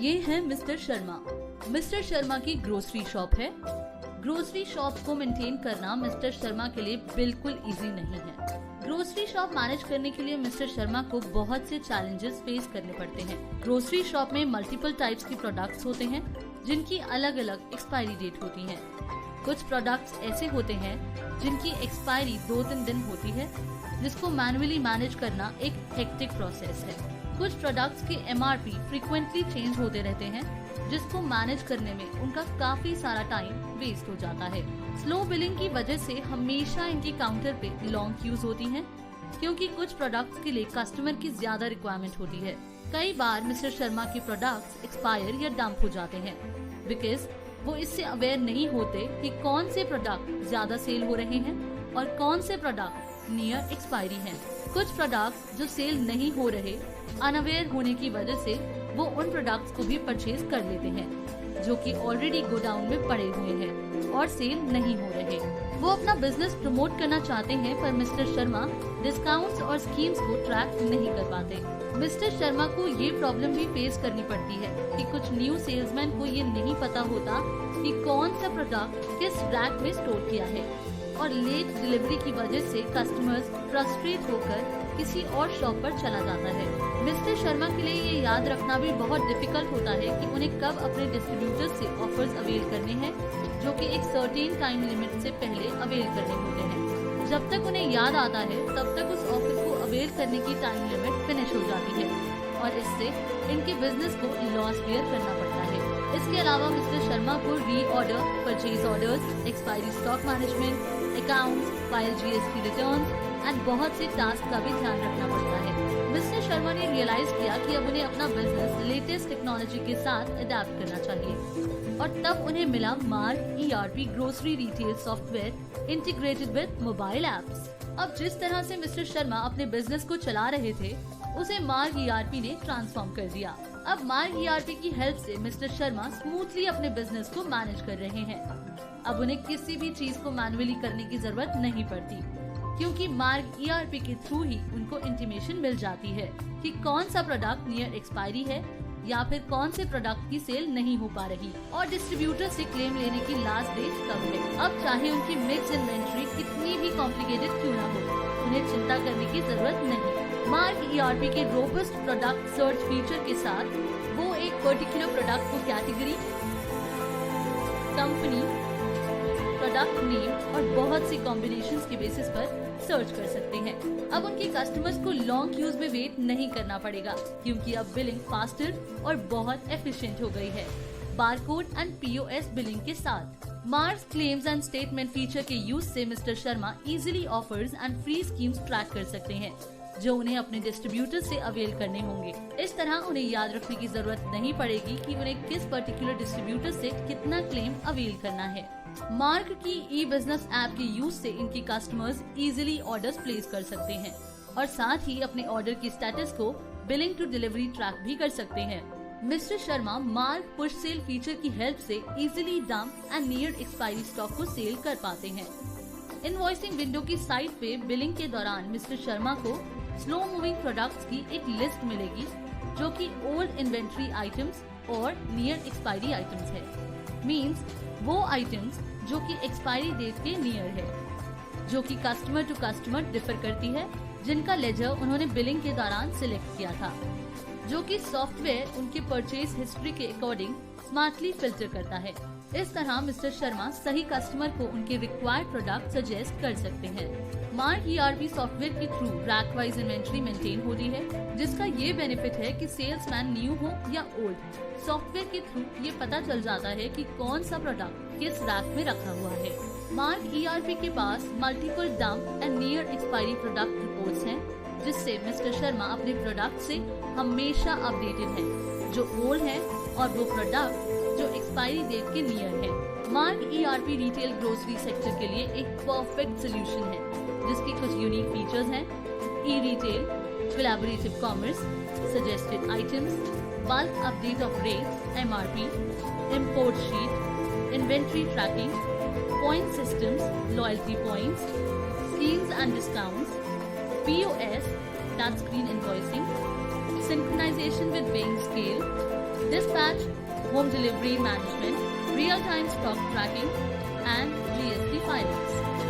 ये है mister Sharma. Mister Sharma की ग्रोसरी शॉप है। ग्रोसरी शॉप को मेंटेन करना मिस्टर शर्मा के लिए बिल्कुल इजी नहीं है। ग्रोसरी शॉप मैनेज करने के लिए मिस्टर शर्मा को बहुत से चैलेंजेस फेस करने पड़ते हैं। ग्रोसरी शॉप में मल्टीपल टाइप्स के प्रोडक्ट्स होते हैं जिनकी अलग अलग एक्सपायरी डेट होती है। कुछ प्रोडक्ट्स ऐसे होते हैं जिनकी एक्सपायरी 2-3 दिन होती है, जिसको मैन्युअली मैनेज करना एक हेक्टिक प्रोसेस है। कुछ प्रोडक्ट्स के MRP फ्रीक्वेंटली चेंज होते रहते हैं, जिसको मैनेज करने में उनका काफी सारा टाइम वेस्ट हो जाता है। स्लो बिलिंग की वजह से हमेशा इनकी काउंटर पे लॉन्ग क्यूज होती हैं, क्योंकि कुछ प्रोडक्ट्स के लिए कस्टमर की ज्यादा रिक्वायरमेंट होती है। कई बार मिस्टर शर्मा के प्रोडक्ट्स एक्सपायर या डंप हो जाते हैं बिकॉज वो इससे अवेयर नहीं होते कि कौन से प्रोडक्ट ज्यादा सेल हो रहे हैं और कौन से प्रोडक्ट नियर एक्सपायरी हैं। कुछ प्रोडक्ट जो सेल नहीं हो रहे, अनअवेयर होने की वजह से वो उन प्रोडक्ट्स को भी परचेज कर लेते हैं जो कि ऑलरेडी गोडाउन में पड़े हुए हैं और सेल नहीं हो रहे। वो अपना बिजनेस प्रमोट करना चाहते हैं, पर मिस्टर शर्मा डिस्काउंट्स और स्कीम्स को ट्रैक नहीं कर पाते। मिस्टर शर्मा को ये प्रॉब्लम भी फेस करनी पड़ती है कि कुछ न्यू सेल्समैन को ये नहीं पता होता कि कौन सा प्रोडक्ट किस रैक में स्टोर किया है, और लेट डिलीवरी की वजह से कस्टमर्स फ्रस्ट्रेट होकर किसी और शॉप पर चला जाता है। मिस्टर शर्मा के लिए ये याद रखना भी बहुत डिफिकल्ट होता है कि उन्हें कब अपने डिस्ट्रीब्यूटर्स से ऑफर्स अवेल करने हैं, जो कि एक सर्टेन टाइम लिमिट से पहले अवेल करने होते हैं। जब तक उन्हें याद आता है तब तक उस ऑफर को अवेल करने की टाइम लिमिट फिनिश हो जाती है और इससे इनके बिजनेस को लॉस बेयर करना पड़ता है। इसके अलावा मिस्टर शर्मा को री order, purchase orders, expiry stock management, accounts, file GST returns and बहुत से टास्क का भी ध्यान रखना पड़ता है। मिस्टर शर्मा ने रियलाइज किया कि अब उन्हें अपना बिजनेस लेटेस्ट टेक्नोलॉजी के साथ अडेप्ट करना चाहिए, और तब उन्हें मिला mark ERP grocery retail software integrated with mobile apps. अब जिस तरह से मिस्टर शर्मा अपने बिजनेस को चला रहे थे, उसे मार्क ERP ने ट्रांसफॉर्म कर दिया। अब मार्क ERP की हेल्प से मिस्टर शर्मा स्मूथली अपने बिजनेस को मैनेज कर रहे हैं। अब उन्हें किसी भी चीज को मैन्युअली करने की जरूरत नहीं पड़ती, क्योंकि मार्क ERP के थ्रू ही उनको इंटीमेशन मिल जाती है कि कौन सा प्रोडक्ट नियर एक्सपायरी है या फिर कौन से प्रोडक्ट की सेल नहीं हो पा रही और डिस्ट्रीब्यूटर से क्लेम लेने की लास्ट डेट कब है। अब चाहे उनकी मिक्स इन्वेंट्री कितनी भी कॉम्प्लिकेटेड क्यों ना हो, उन्हें चिंता करने की जरूरत नहीं। मार्क ERP के रोबस्ट प्रोडक्ट सर्च फीचर के साथ वो एक पर्टिकुलर प्रोडक्ट को कैटेगरी, कंपनी, प्रोडक्ट नेम और बहुत सी कॉम्बिनेशंस के बेसिस पर सर्च कर सकते हैं। अब उनके कस्टमर्स को लॉन्ग क्यूज में वेट नहीं करना पड़ेगा, क्योंकि अब बिलिंग फास्टर और बहुत एफिशिएंट हो गई है बारकोड एंड POS बिलिंग के साथ। Marks claims and statement feature के यूज से mister Sharma easily offers and free schemes track कर सकते हैं, जो उन्हें अपने डिस्ट्रीब्यूटर से अवेल करने होंगे। इस तरह उन्हें याद रखने की जरूरत नहीं पड़ेगी कि उन्हें किस पर्टिकुलर डिस्ट्रीब्यूटर से कितना क्लेम अवेल करना है। मार्क की ई-बिजनेस ऐप के यूज से इनके कस्टमर्स इजीली ऑर्डर्स प्लेस कर सकते हैं और साथ ही अपने ऑर्डर की स्टेटस को बिलिंग टू डिलीवरी ट्रैक भी कर सकते हैं। Mister Sharma mark push sale feature की हेल्प से easily dump and near expiry stock को सेल कर पाते हैं। इनवॉइसिंग विंडो की साइट पे बिलिंग के दौरान मिस्टर शर्मा को स्लो मूविंग प्रोडक्ट्स की एक लिस्ट मिलेगी, जो कि ओल्ड इन्वेंट्री आइटम्स और नियर एक्सपायरी आइटम्स है। मींस वो आइटम्स जो कि एक्सपायरी डेट के नियर है, जो कि कस्टमर टू कस्टमर डिफर करती है, जिनका लेजर उन्होंने बिलिंग के दौरान सिलेक्ट किया था, जो कि सॉफ्टवेयर उनके परचेज हिस्ट्री के अकॉर्डिंग स्मार्टली फिल्टर करता है। इस तरह मिस्टर शर्मा सही कस्टमर को उनके रिक्वायर्ड प्रोडक्ट सजेस्ट कर सकते हैं। मार्क ERP सॉफ्टवेयर के through rack wise inventory maintain होती है, जिसका ये बेनिफिट है कि सेल्समैन न्यू हो या ओल्ड, सॉफ्टवेयर के थ्रू ये पता चल जाता है कि कौन सा प्रोडक्ट किस रैक में रखा हुआ है। मार्क ERP के पास multiple dump and near expiry product reports हैं, जिससे मिस्टर शर्मा अपने प्रोडक्ट से हमेशा अपडेटेड हैं, जो ओल्ड है और वो प्रोडक्ट जो एक्सपायरी डेट के नियर है। Mark ERP retail grocery sector के लिए एक परफेक्ट सोल्यूशन है, जिसके कुछ यूनिक फीचर्स हैं: e retail, collaborative commerce, suggested items, bulk update of rates, MRP, import sheet, inventory tracking, point systems, loyalty points, schemes and discounts, POS, touchscreen invoicing, synchronization with weighing scale, dispatch, home delivery management, real-time stock tracking, and GST filings.